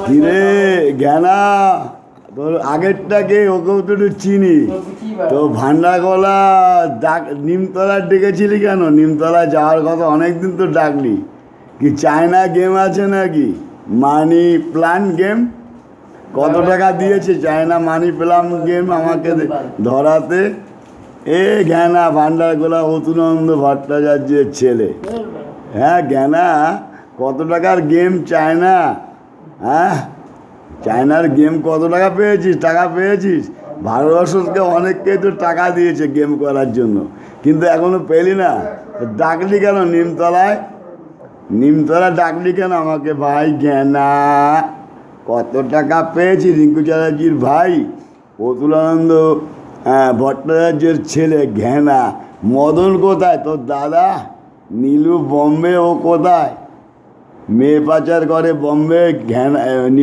কিরে জ্ঞানা, তোর আগেরটাকে ওকেও তো একটু চিনি তো। ভান্ডারগোলা ডাক নিমতলা ডেকেছিলি কেন? নিমতলা যাওয়ার কথা অনেকদিন তো ডাকলি। কি চায়না গেম আছে নাকি? Money plant game? কত টাকা দিয়েছে চায়না মানি প্ল্যান্ট গেম আমাকে ধরাতে? এ জ্ঞানা, ভান্ডারগোলা অতুলানন্দ ভট্টাচার্যের ছেলে। হ্যাঁ জ্ঞানা, কত টাকার গেম চায়না? হ্যাঁ, চায়নার গেম কত টাকা পেয়েছিস? টাকা পেয়েছিস? ভারতবর্ষকে অনেককেই তো টাকা দিয়েছে গেম করার জন্য, কিন্তু এখনো পেলি না। ডাকলি কেন নিমতলায়? নিমতলা ডাকলি কেন আমাকে? ভাই জ্ঞানা, কত টাকা পেয়েছি? রিঙ্কু চ্যাটার্জির ভাই অতুলানন্দ ভট্টাচার্যের ছেলে জ্ঞানা। মদন কোথায়? তোর দাদা নীলু বম্বে, ও কোথায়? মেয়ে পাচার করে বম্বে। জ্ঞানা